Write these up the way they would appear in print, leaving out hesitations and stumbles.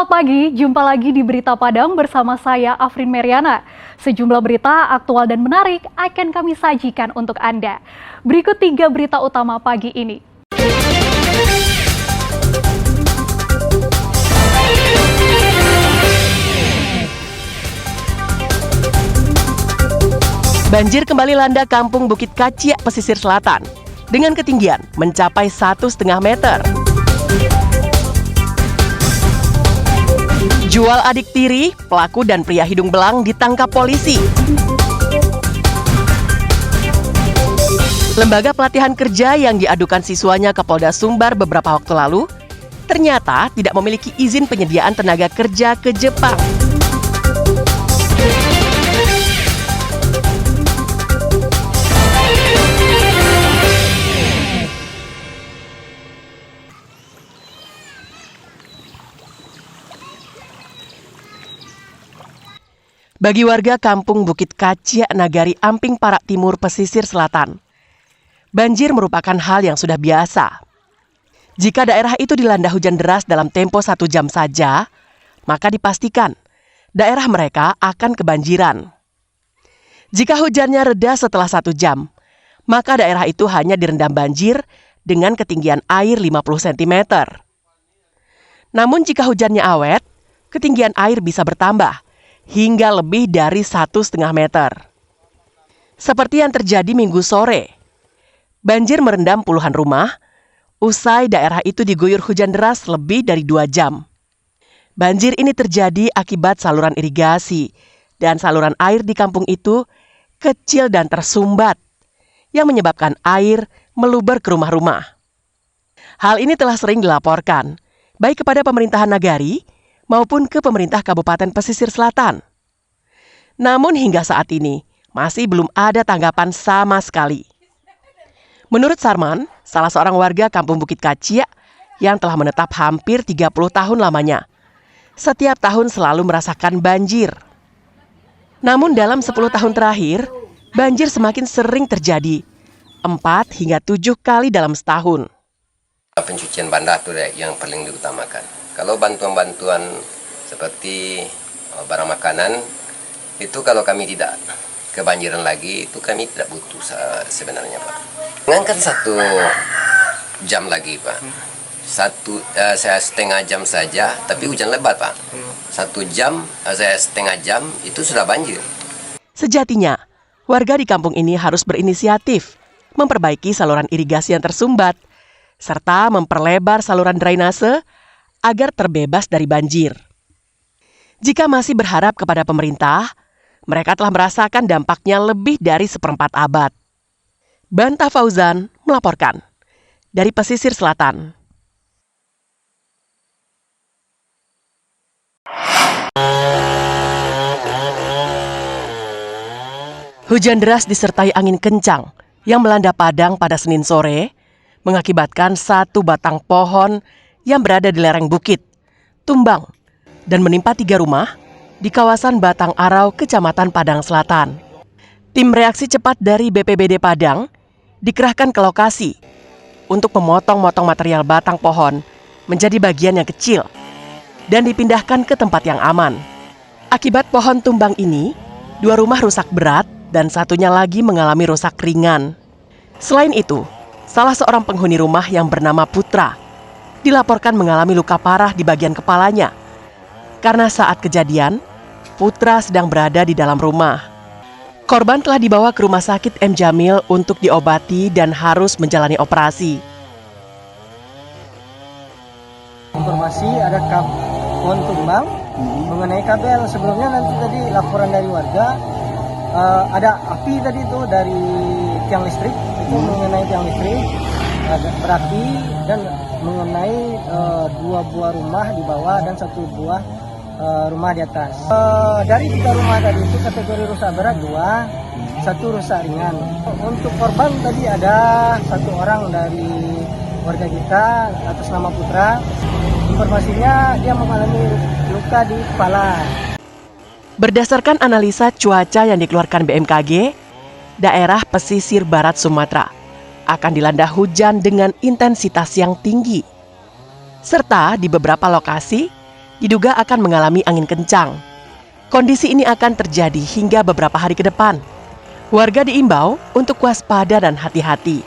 Selamat pagi, jumpa lagi di Berita Padang bersama saya Afrin Meriana. Sejumlah berita aktual dan menarik akan kami sajikan untuk Anda. Berikut 3 berita utama pagi ini. Banjir kembali landa Kampung Bukit Kaciak, pesisir selatan, dengan ketinggian mencapai 1,5 meter. Jual adik tiri, pelaku dan pria hidung belang ditangkap polisi. Lembaga pelatihan kerja yang diadukan siswanya ke Polda Sumbar beberapa waktu lalu, ternyata tidak memiliki izin penyediaan tenaga kerja ke Jepang. Bagi warga Kampung Bukit Kaciak, Nagari Amping Parak Timur, pesisir selatan, banjir merupakan hal yang sudah biasa. Jika daerah itu dilanda hujan deras dalam tempo 1 jam saja, maka dipastikan daerah mereka akan kebanjiran. Jika hujannya reda setelah 1 jam, maka daerah itu hanya direndam banjir dengan ketinggian air 50 cm. Namun jika hujannya awet, ketinggian air bisa bertambah hingga lebih dari 1,5 meter. Seperti yang terjadi Minggu sore, banjir merendam puluhan rumah, usai daerah itu diguyur hujan deras lebih dari 2 jam. Banjir ini terjadi akibat saluran irigasi, dan saluran air di kampung itu kecil dan tersumbat, yang menyebabkan air meluber ke rumah-rumah. Hal ini telah sering dilaporkan, baik kepada pemerintahan Nagari, maupun ke pemerintah Kabupaten Pesisir Selatan. Namun hingga saat ini, masih belum ada tanggapan sama sekali. Menurut Sarman, salah seorang warga Kampung Bukit Kaciak yang telah menetap hampir 30 tahun lamanya, setiap tahun selalu merasakan banjir. Namun dalam 10 tahun terakhir, banjir semakin sering terjadi, 4 hingga 7 kali dalam setahun. Pencucian bandar itu yang paling diutamakan. Kalau bantuan-bantuan seperti barang makanan, itu kalau kami tidak kebanjiran lagi, itu kami tidak butuh sebenarnya, Pak. Ngangkat 1 jam lagi, Pak. Saya setengah jam saja, tapi hujan lebat, Pak. 1 jam, saya setengah jam, itu sudah banjir. Sejatinya, warga di kampung ini harus berinisiatif, memperbaiki saluran irigasi yang tersumbat, serta memperlebar saluran drainase agar terbebas dari banjir. Jika masih berharap kepada pemerintah, mereka telah merasakan dampaknya lebih dari 1/4 abad. Banta Fauzan melaporkan dari pesisir selatan. Hujan deras disertai angin kencang yang melanda Padang pada Senin sore mengakibatkan 1 batang pohon yang berada di lereng bukit tumbang dan menimpa 3 rumah di kawasan Batang Arau, Kecamatan Padang Selatan. Tim reaksi cepat dari BPBD Padang dikerahkan ke lokasi untuk memotong-motong material batang pohon menjadi bagian yang kecil dan dipindahkan ke tempat yang aman. Akibat pohon tumbang ini, 2 rumah rusak berat dan 1-nya lagi mengalami rusak ringan. Selain itu, salah seorang penghuni rumah yang bernama Putra dilaporkan mengalami luka parah di bagian kepalanya karena saat kejadian, Putra sedang berada di dalam rumah. Korban telah dibawa ke Rumah Sakit M. Jamil untuk diobati dan harus menjalani operasi. Informasi ada pohon tumbang mengenai kabel. Sebelumnya nanti tadi laporan dari warga ada api tadi itu dari tiang listrik, itu mengenai tiang listrik berapi dan mengenai 2 buah rumah di bawah dan 1 buah rumah di atas. Dari 3 rumah tadi itu kategori rusak berat 2, 1 rusak ringan. Untuk korban tadi ada 1 orang dari warga kita atas nama Putra. Informasinya dia mengalami luka di kepala. Berdasarkan analisa cuaca yang dikeluarkan BMKG, daerah pesisir barat Sumatera akan dilanda hujan dengan intensitas yang tinggi. Serta di beberapa lokasi diduga akan mengalami angin kencang. Kondisi ini akan terjadi hingga beberapa hari ke depan. Warga diimbau untuk waspada dan hati-hati.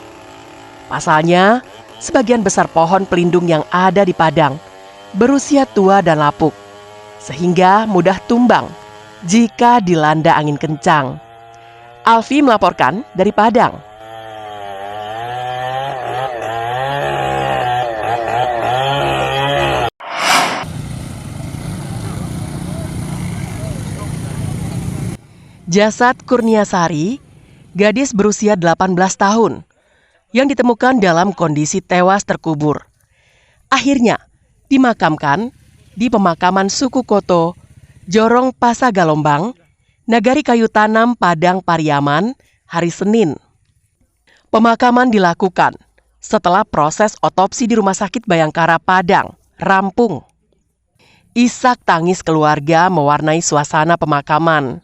Pasalnya, sebagian besar pohon pelindung yang ada di Padang berusia tua dan lapuk, sehingga mudah tumbang jika dilanda angin kencang. Alfi melaporkan dari Padang. Jasad Kurniasari, gadis berusia 18 tahun, yang ditemukan dalam kondisi tewas terkubur, akhirnya dimakamkan di pemakaman suku Koto, Jorong Pasagalombang, Nagari Kayu Tanam, Padang Pariaman, hari Senin. Pemakaman dilakukan setelah proses otopsi di Rumah Sakit Bayangkara Padang rampung. Isak tangis keluarga mewarnai suasana pemakaman.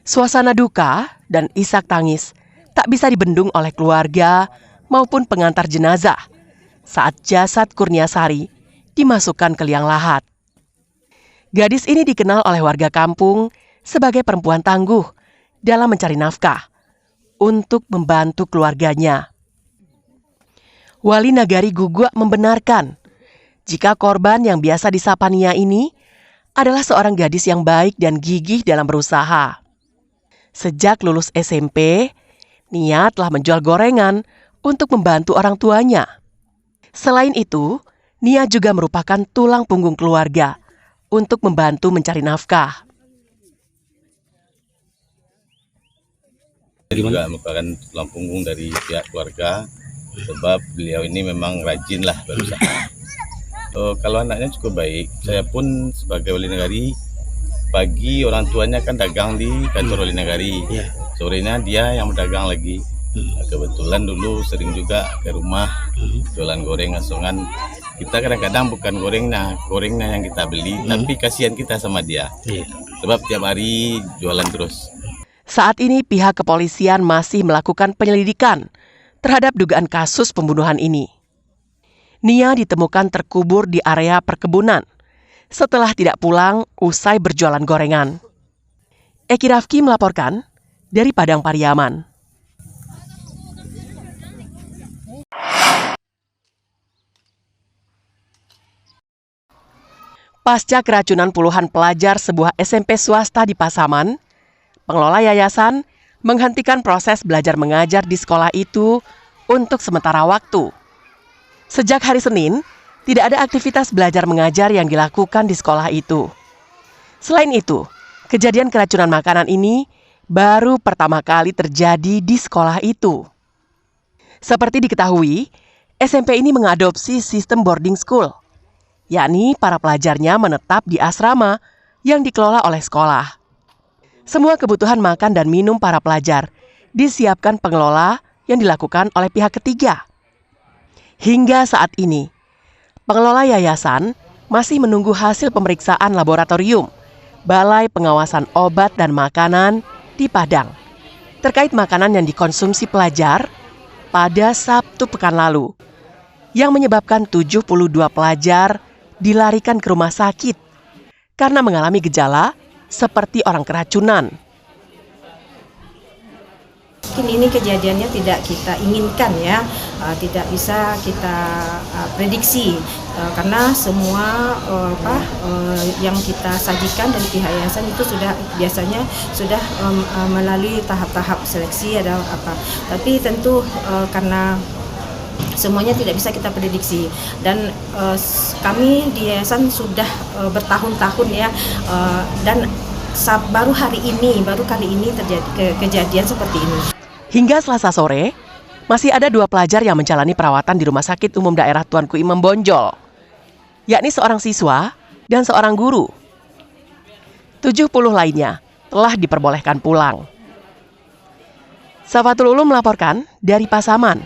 Suasana duka dan isak tangis tak bisa dibendung oleh keluarga maupun pengantar jenazah saat jasad Kurniasari dimasukkan ke liang lahat. Gadis ini dikenal oleh warga kampung sebagai perempuan tangguh dalam mencari nafkah untuk membantu keluarganya. Wali Nagari Guguk membenarkan jika korban yang biasa disapa Nia ini adalah seorang gadis yang baik dan gigih dalam berusaha. Sejak lulus SMP, Nia telah menjual gorengan untuk membantu orang tuanya. Selain itu, Nia juga merupakan tulang punggung keluarga untuk membantu mencari nafkah. Juga merupakan tulang punggung dari pihak keluarga, sebab beliau ini memang rajin lah berusaha. Kalau anaknya cukup baik, saya pun sebagai wali nagari, pagi orang tuanya kan dagang di kantor wali nagari, sorenya dia yang berdagang lagi. Kebetulan dulu sering juga ke rumah jualan goreng asongan. Kita kadang-kadang bukan gorengnya yang kita beli, tapi kasihan kita sama dia, sebab tiap hari jualan terus. Saat ini pihak kepolisian masih melakukan penyelidikan terhadap dugaan kasus pembunuhan ini. Nia ditemukan terkubur di area perkebunan setelah tidak pulang usai berjualan gorengan. Eki Rafki melaporkan dari Padang Pariaman. Pasca keracunan puluhan pelajar sebuah SMP swasta di Pasaman, pengelola yayasan menghentikan proses belajar mengajar di sekolah itu untuk sementara waktu. Sejak hari Senin, tidak ada aktivitas belajar mengajar yang dilakukan di sekolah itu. Selain itu, kejadian keracunan makanan ini baru pertama kali terjadi di sekolah itu. Seperti diketahui, SMP ini mengadopsi sistem boarding school, yakni para pelajarnya menetap di asrama yang dikelola oleh sekolah. Semua kebutuhan makan dan minum para pelajar disiapkan pengelola yang dilakukan oleh pihak ketiga. Hingga saat ini, pengelola yayasan masih menunggu hasil pemeriksaan laboratorium Balai Pengawasan Obat dan Makanan di Padang terkait makanan yang dikonsumsi pelajar pada Sabtu pekan lalu, yang menyebabkan 72 pelajar dilarikan ke rumah sakit karena mengalami gejala seperti orang keracunan. Mungkin ini kejadiannya tidak kita inginkan ya, tidak bisa kita prediksi karena semua yang kita sajikan dari pihak yayasan itu biasanya sudah melalui tahap-tahap seleksi ada apa. Tapi tentu karena semuanya tidak bisa kita prediksi dan kami di yayasan sudah bertahun-tahun ya dan baru kali ini terjadi kejadian seperti ini. Hingga Selasa sore, masih ada 2 pelajar yang menjalani perawatan di Rumah Sakit Umum Daerah Tuanku Imam Bonjol, yakni seorang siswa dan seorang guru. 70 lainnya telah diperbolehkan pulang. Safatul Ulum melaporkan dari Pasaman.